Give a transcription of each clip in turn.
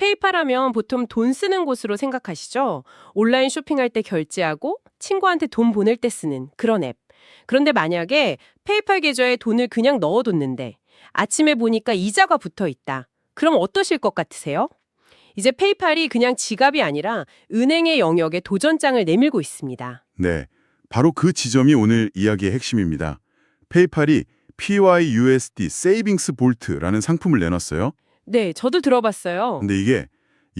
페이팔 하면 보통 돈 쓰는 곳으로 생각하시죠? 온라인 쇼핑할 때 결제하고 친구한테 돈 보낼 때 쓰는 그런 앱. 그런데 만약에 페이팔 계좌에 돈을 그냥 넣어뒀는데 아침에 보니까 이자가 붙어 있다. 그럼 어떠실 것 같으세요? 이제 페이팔이 그냥 지갑이 아니라 은행의 영역에 도전장을 내밀고 있습니다. 네, 바로 그 지점이 오늘 이야기의 핵심입니다. 페이팔이 PYUSD Savings Vault라는 상품을 내놨어요. 네, 저도 들어봤어요. 근데 이게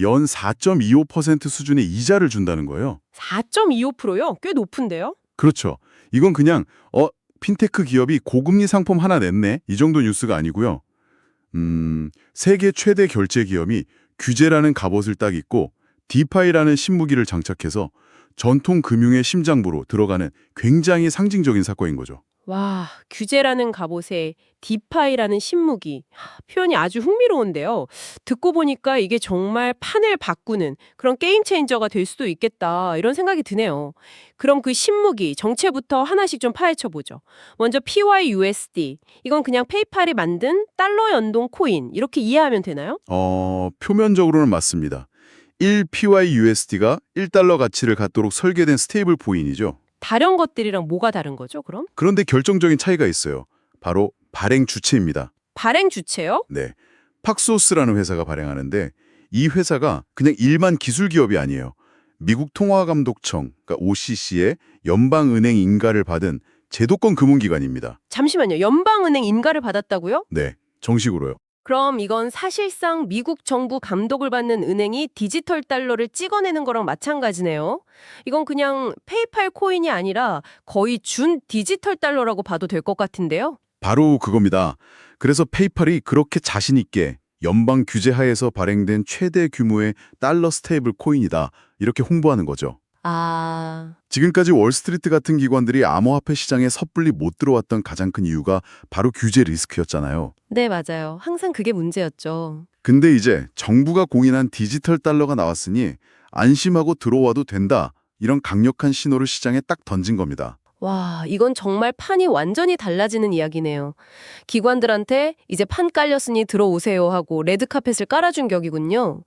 연 4.25% 수준의 이자를 준다는 거예요. 4.25%요? 꽤 높은데요? 그렇죠. 이건 그냥 핀테크 기업이 고금리 상품 하나 냈네 이 정도 뉴스가 아니고요. 세계 최대 결제 기업이 규제라는 갑옷을 딱 입고 디파이라는 신무기를 장착해서 전통 금융의 심장부로 들어가는 굉장히 상징적인 사건인 거죠. 와, 규제라는 갑옷에 디파이라는 신무기. 표현이 아주 흥미로운데요. 듣고 보니까 이게 정말 판을 바꾸는 그런 게임 체인저가 될 수도 있겠다 이런 생각이 드네요. 그럼 그 신무기 정체부터 하나씩 좀 파헤쳐 보죠. 먼저 PYUSD. 이건 그냥 페이팔이 만든 달러 연동 코인 이렇게 이해하면 되나요? 표면적으로는 맞습니다. 1PYUSD가 1달러 가치를 갖도록 설계된 스테이블 코인이죠. 다른 것들이랑 뭐가 다른 거죠, 그럼? 그런데 결정적인 차이가 있어요. 바로 발행 주체입니다. 발행 주체요? 네, 팍소스라는 회사가 발행하는데 이 회사가 그냥 일반 기술 기업이 아니에요. 미국 통화감독청, 그러니까 OCC의 연방은행 인가를 받은 제도권 금융기관입니다. 잠시만요. 연방은행 인가를 받았다고요? 네, 정식으로요. 그럼 이건 사실상 미국 정부 감독을 받는 은행이 디지털 달러를 찍어내는 거랑 마찬가지네요. 이건 그냥 페이팔 코인이 아니라 거의 준 디지털 달러라고 봐도 될 것 같은데요. 바로 그겁니다. 그래서 페이팔이 그렇게 자신 있게 연방 규제 하에서 발행된 최대 규모의 달러 스테이블 코인이다. 이렇게 홍보하는 거죠. 아, 지금까지 월스트리트 같은 기관들이 암호화폐 시장에 섣불리 못 들어왔던 가장 큰 이유가 바로 규제 리스크였잖아요. 네, 맞아요. 항상 그게 문제였죠. 근데 이제 정부가 공인한 디지털 달러가 나왔으니 안심하고 들어와도 된다. 이런 강력한 신호를 시장에 딱 던진 겁니다. 와, 이건 정말 판이 완전히 달라지는 이야기네요. 기관들한테 이제 판 깔렸으니 들어오세요 하고 레드카펫을 깔아준 격이군요.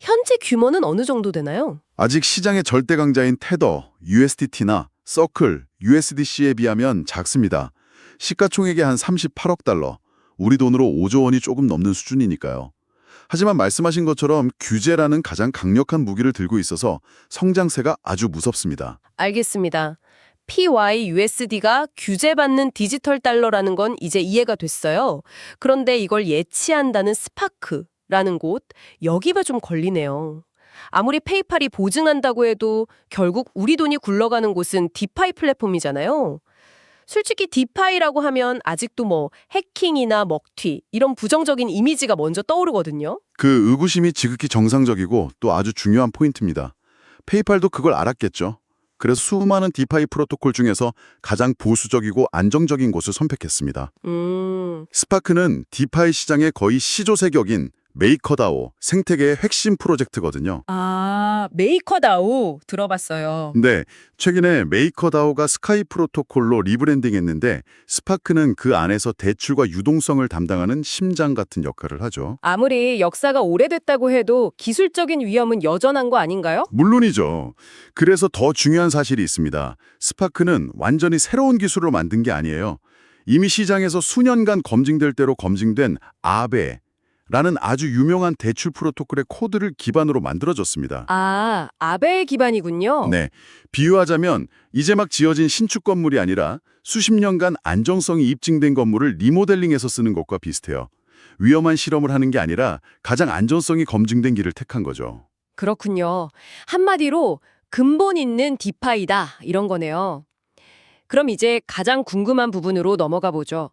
현재 규모는 어느 정도 되나요? 아직 시장의 절대 강자인 테더, USDT나 서클, USDC에 비하면 작습니다. 시가총액이 한 38억 달러, 우리 돈으로 5조 원이 조금 넘는 수준이니까요. 하지만 말씀하신 것처럼 규제라는 가장 강력한 무기를 들고 있어서 성장세가 아주 무섭습니다. 알겠습니다. PYUSD가 규제받는 디지털 달러라는 건 이제 이해가 됐어요. 그런데 이걸 예치한다는 스파크라는 곳, 여기가 좀 걸리네요. 아무리 페이팔이 보증한다고 해도 결국 우리 돈이 굴러가는 곳은 디파이 플랫폼이잖아요. 솔직히 디파이라고 하면 아직도 뭐 해킹이나 먹튀 이런 부정적인 이미지가 먼저 떠오르거든요. 그 의구심이 지극히 정상적이고 또 아주 중요한 포인트입니다. 페이팔도 그걸 알았겠죠. 그래서 수많은 디파이 프로토콜 중에서 가장 보수적이고 안정적인 곳을 선택했습니다. 스파크는 디파이 시장의 거의 시조세격인 메이커다오, 생태계의 핵심 프로젝트거든요. 아, 메이커다오 들어봤어요. 네, 최근에 메이커다오가 스카이 프로토콜로 리브랜딩했는데 스파크는 그 안에서 대출과 유동성을 담당하는 심장 같은 역할을 하죠. 아무리 역사가 오래됐다고 해도 기술적인 위험은 여전한 거 아닌가요? 물론이죠. 그래서 더 중요한 사실이 있습니다. 스파크는 완전히 새로운 기술로 만든 게 아니에요. 이미 시장에서 수년간 검증될 대로 검증된 아베라는 아주 유명한 대출 프로토콜의 코드를 기반으로 만들어졌습니다. 아, 아베의 기반이군요. 네, 비유하자면 이제 막 지어진 신축 건물이 아니라 수십 년간 안정성이 입증된 건물을 리모델링해서 쓰는 것과 비슷해요. 위험한 실험을 하는 게 아니라 가장 안전성이 검증된 길을 택한 거죠. 그렇군요. 한마디로 근본 있는 디파이다 이런 거네요. 그럼 이제 가장 궁금한 부분으로 넘어가 보죠.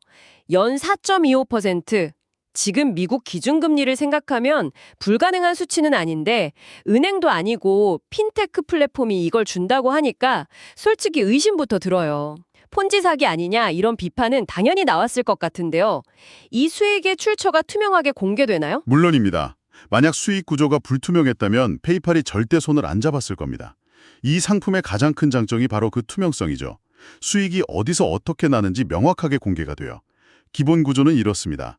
연 4.25%, 지금 미국 기준금리를 생각하면 불가능한 수치는 아닌데 은행도 아니고 핀테크 플랫폼이 이걸 준다고 하니까 솔직히 의심부터 들어요. 폰지 사기 아니냐 이런 비판은 당연히 나왔을 것 같은데요. 이 수익의 출처가 투명하게 공개되나요? 물론입니다. 만약 수익 구조가 불투명했다면 페이팔이 절대 손을 안 잡았을 겁니다. 이 상품의 가장 큰 장점이 바로 그 투명성이죠. 수익이 어디서 어떻게 나는지 명확하게 공개가 돼요. 기본 구조는 이렇습니다.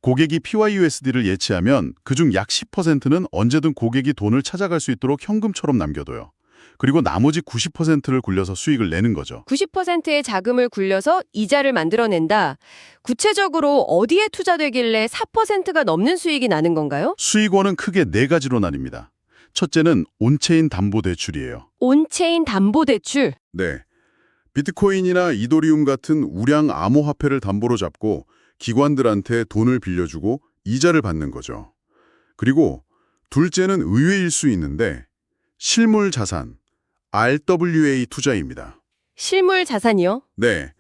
고객이 PYUSD를 예치하면 그중 약 10%는 언제든 고객이 돈을 찾아갈 수 있도록 현금처럼 남겨둬요. 그리고 나머지 90%를 굴려서 수익을 내는 거죠. 90%의 자금을 굴려서 이자를 만들어낸다. 구체적으로 어디에 투자되길래 4%가 넘는 수익이 나는 건가요? 수익원은 크게 네 가지로 나뉩니다. 첫째는 온체인 담보대출이에요. 온체인 담보대출. 네. 비트코인이나 이더리움 같은 우량 암호화폐를 담보로 잡고 기관들한테 돈을 빌려주고 이자를 받는 거죠. 그리고 둘째는 의외일 수 있는데 실물 자산, RWA 투자입니다. 실물 자산이요? 네.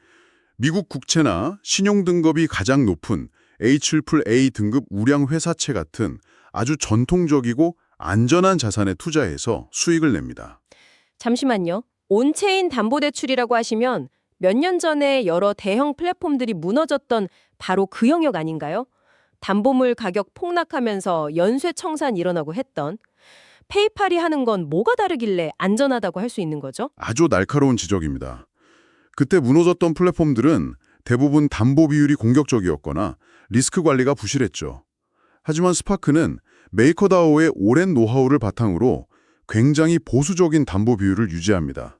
미국 국채나 신용 등급이 가장 높은 AAA 등급 우량 회사채 같은 아주 전통적이고 안전한 자산에 투자해서 수익을 냅니다. 잠시만요. 온체인 담보대출이라고 하시면 몇 년 전에 여러 대형 플랫폼들이 무너졌던 바로 그 영역 아닌가요? 담보물 가격 폭락하면서 연쇄 청산 일어나고 했던. 페이팔이 하는 건 뭐가 다르길래 안전하다고 할 수 있는 거죠? 아주 날카로운 지적입니다. 그때 무너졌던 플랫폼들은 대부분 담보 비율이 공격적이었거나 리스크 관리가 부실했죠. 하지만 스파크는 메이커다오의 오랜 노하우를 바탕으로 굉장히 보수적인 담보 비율을 유지합니다.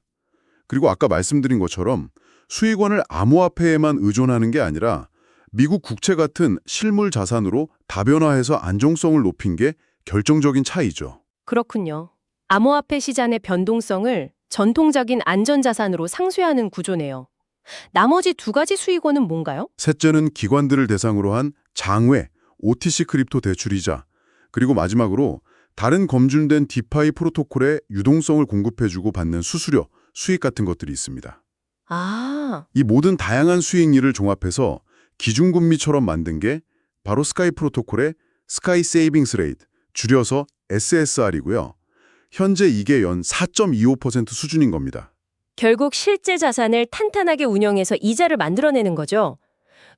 그리고 아까 말씀드린 것처럼 수익원을 암호화폐에만 의존하는 게 아니라 미국 국채 같은 실물 자산으로 다변화해서 안정성을 높인 게 결정적인 차이죠. 그렇군요. 암호화폐 시장의 변동성을 전통적인 안전자산으로 상쇄하는 구조네요. 나머지 두 가지 수익원은 뭔가요? 셋째는 기관들을 대상으로 한 장외, OTC 크립토 대출이자, 그리고 마지막으로 다른 검증된 디파이 프로토콜에 유동성을 공급해주고 받는 수수료, 수익 같은 것들이 있습니다. 아, 이 모든 다양한 수익률을 종합해서 기준금리처럼 만든 게 바로 스카이 프로토콜의 스카이 세이빙스 레이트, 줄여서 SSR이고요. 현재 이게 연 4.25% 수준인 겁니다. 결국 실제 자산을 탄탄하게 운영해서 이자를 만들어내는 거죠.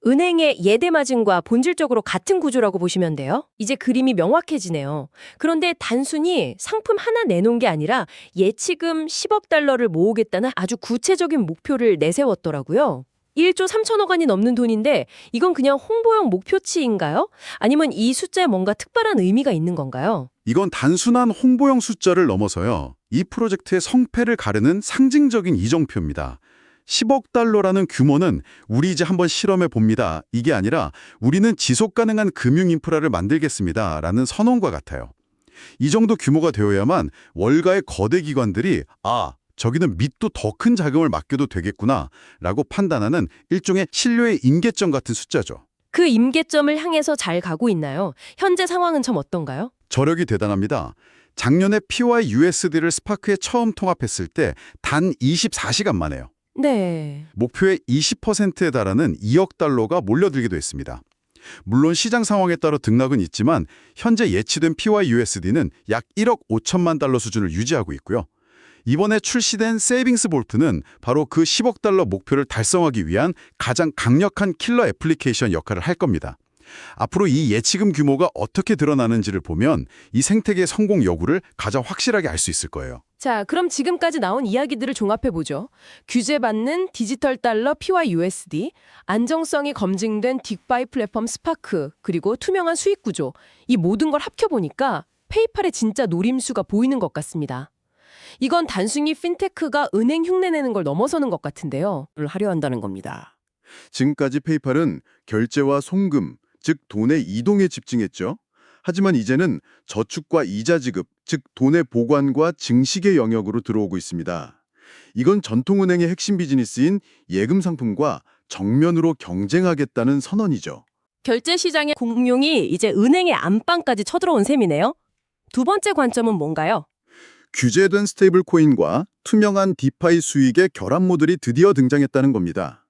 은행의 예대 마진과 본질적으로 같은 구조라고 보시면 돼요. 이제 그림이 명확해지네요. 그런데 단순히 상품 하나 내놓은 게 아니라 예치금 10억 달러를 모으겠다는 아주 구체적인 목표를 내세웠더라고요. 1조 3천억 원이 넘는 돈인데 이건 그냥 홍보용 목표치인가요? 아니면 이 숫자에 뭔가 특별한 의미가 있는 건가요? 이건 단순한 홍보용 숫자를 넘어서요. 이 프로젝트의 성패를 가르는 상징적인 이정표입니다. 10억 달러라는 규모는 우리 이제 한번 실험해 봅니다. 이게 아니라 우리는 지속 가능한 금융 인프라를 만들겠습니다. 라는 선언과 같아요. 이 정도 규모가 되어야만 월가의 거대 기관들이 저기는 밑도 더 큰 자금을 맡겨도 되겠구나 라고 판단하는 일종의 신뢰의 임계점 같은 숫자죠. 그 임계점을 향해서 잘 가고 있나요? 현재 상황은 좀 어떤가요? 저력이 대단합니다. 작년에 PYUSD를 스파크에 처음 통합했을 때 단 24시간 만에요. 네. 목표의 20%에 달하는 2억 달러가 몰려들기도 했습니다. 물론 시장 상황에 따라 등락은 있지만 현재 예치된 PYUSD는 약 1억 5천만 달러 수준을 유지하고 있고요. 이번에 출시된 세이빙스 볼트는 바로 그 10억 달러 목표를 달성하기 위한 가장 강력한 킬러 애플리케이션 역할을 할 겁니다. 앞으로 이 예치금 규모가 어떻게 드러나는지를 보면 이 생태계의 성공 여부를 가장 확실하게 알 수 있을 거예요. 자, 그럼 지금까지 나온 이야기들을 종합해보죠. 규제받는 디지털 달러 PYUSD, 안정성이 검증된 딕바이 플랫폼 스파크, 그리고 투명한 수익 구조. 이 모든 걸 합쳐보니까 페이팔의 진짜 노림수가 보이는 것 같습니다. 이건 단순히 핀테크가 은행 흉내내는 걸 넘어서는 것 같은데요. 를 하려 한다는 겁니다. 지금까지 페이팔은 결제와 송금, 즉 돈의 이동에 집중했죠. 하지만 이제는 저축과 이자 지급, 즉 돈의 보관과 증식의 영역으로 들어오고 있습니다. 이건 전통은행의 핵심 비즈니스인 예금 상품과 정면으로 경쟁하겠다는 선언이죠. 결제 시장의 공룡이 이제 은행의 안방까지 쳐들어온 셈이네요. 두 번째 관점은 뭔가요? 규제된 스테이블 코인과 투명한 디파이 수익의 결합 모델이 드디어 등장했다는 겁니다.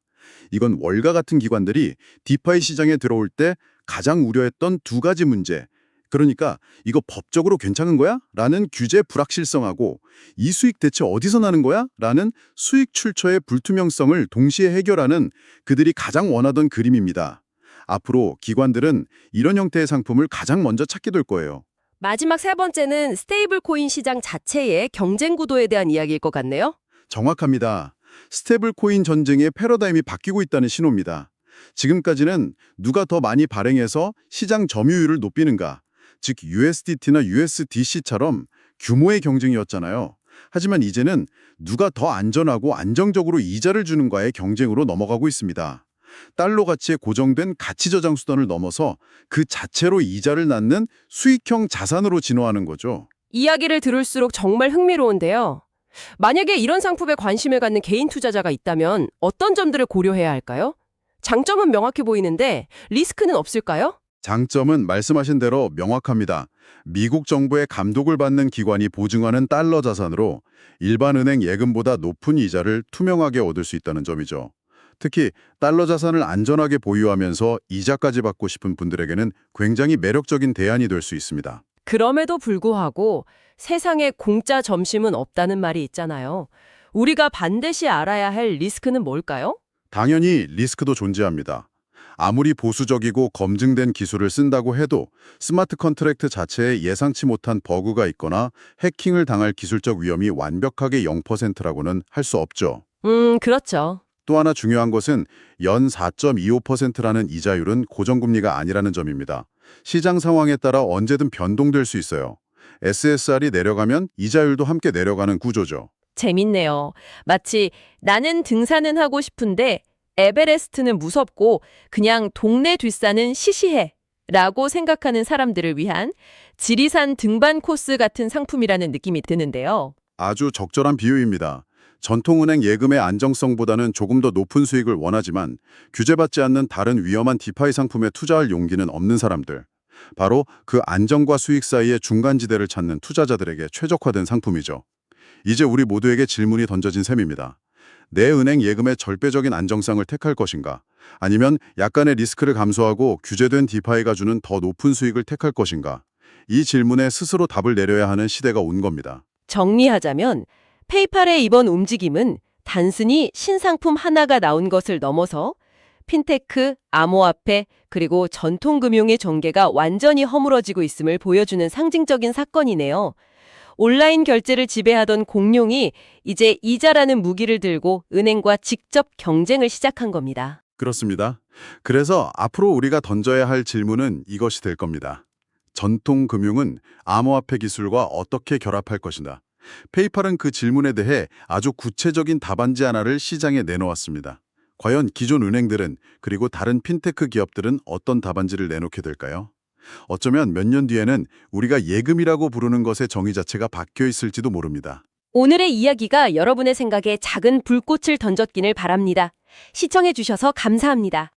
이건 월가 같은 기관들이 디파이 시장에 들어올 때 가장 우려했던 두 가지 문제, 그러니까 이거 법적으로 괜찮은 거야? 라는 규제 불확실성하고 이 수익 대체 어디서 나는 거야? 라는 수익 출처의 불투명성을 동시에 해결하는 그들이 가장 원하던 그림입니다. 앞으로 기관들은 이런 형태의 상품을 가장 먼저 찾게 될 거예요. 마지막 세 번째는 스테이블 코인 시장 자체의 경쟁 구도에 대한 이야기일 것 같네요. 정확합니다. 스테이블 코인 전쟁의 패러다임이 바뀌고 있다는 신호입니다. 지금까지는 누가 더 많이 발행해서 시장 점유율을 높이는가, 즉 USDT나 USDC처럼 규모의 경쟁이었잖아요. 하지만 이제는 누가 더 안전하고 안정적으로 이자를 주는가의 경쟁으로 넘어가고 있습니다. 달러 가치에 고정된 가치 저장 수단을 넘어서 그 자체로 이자를 낳는 수익형 자산으로 진화하는 거죠. 이야기를 들을수록 정말 흥미로운데요. 만약에 이런 상품에 관심을 갖는 개인 투자자가 있다면 어떤 점들을 고려해야 할까요? 장점은 명확해 보이는데 리스크는 없을까요? 장점은 말씀하신 대로 명확합니다. 미국 정부의 감독을 받는 기관이 보증하는 달러 자산으로 일반 은행 예금보다 높은 이자를 투명하게 얻을 수 있다는 점이죠. 특히 달러 자산을 안전하게 보유하면서 이자까지 받고 싶은 분들에게는 굉장히 매력적인 대안이 될 수 있습니다. 그럼에도 불구하고 세상에 공짜 점심은 없다는 말이 있잖아요. 우리가 반드시 알아야 할 리스크는 뭘까요? 당연히 리스크도 존재합니다. 아무리 보수적이고 검증된 기술을 쓴다고 해도 스마트 컨트랙트 자체에 예상치 못한 버그가 있거나 해킹을 당할 기술적 위험이 완벽하게 0%라고는 할 수 없죠. 그렇죠. 또 하나 중요한 것은 연 4.25%라는 이자율은 고정금리가 아니라는 점입니다. 시장 상황에 따라 언제든 변동될 수 있어요. SSR이 내려가면 이자율도 함께 내려가는 구조죠. 재밌네요. 마치 나는 등산은 하고 싶은데 에베레스트는 무섭고 그냥 동네 뒷산은 시시해 라고 생각하는 사람들을 위한 지리산 등반 코스 같은 상품이라는 느낌이 드는데요. 아주 적절한 비유입니다. 전통은행 예금의 안정성보다는 조금 더 높은 수익을 원하지만 규제받지 않는 다른 위험한 디파이 상품에 투자할 용기는 없는 사람들. 바로 그 안정과 수익 사이의 중간지대를 찾는 투자자들에게 최적화된 상품이죠. 이제 우리 모두에게 질문이 던져진 셈입니다. 내 은행 예금의 절대적인 안정성을 택할 것인가? 아니면 약간의 리스크를 감소하고 규제된 디파이가 주는 더 높은 수익을 택할 것인가? 이 질문에 스스로 답을 내려야 하는 시대가 온 겁니다. 정리하자면 페이팔의 이번 움직임은 단순히 신상품 하나가 나온 것을 넘어서 핀테크, 암호화폐, 그리고 전통금융의 전개가 완전히 허물어지고 있음을 보여주는 상징적인 사건이네요. 온라인 결제를 지배하던 공룡이 이제 이자라는 무기를 들고 은행과 직접 경쟁을 시작한 겁니다. 그렇습니다. 그래서 앞으로 우리가 던져야 할 질문은 이것이 될 겁니다. 전통 금융은 암호화폐 기술과 어떻게 결합할 것인가? 페이팔은 그 질문에 대해 아주 구체적인 답안지 하나를 시장에 내놓았습니다. 과연 기존 은행들은 그리고 다른 핀테크 기업들은 어떤 답안지를 내놓게 될까요? 어쩌면 몇 년 뒤에는 우리가 예금이라고 부르는 것의 정의 자체가 바뀌어 있을지도 모릅니다. 오늘의 이야기가 여러분의 생각에 작은 불꽃을 던졌기를 바랍니다. 시청해 주셔서 감사합니다.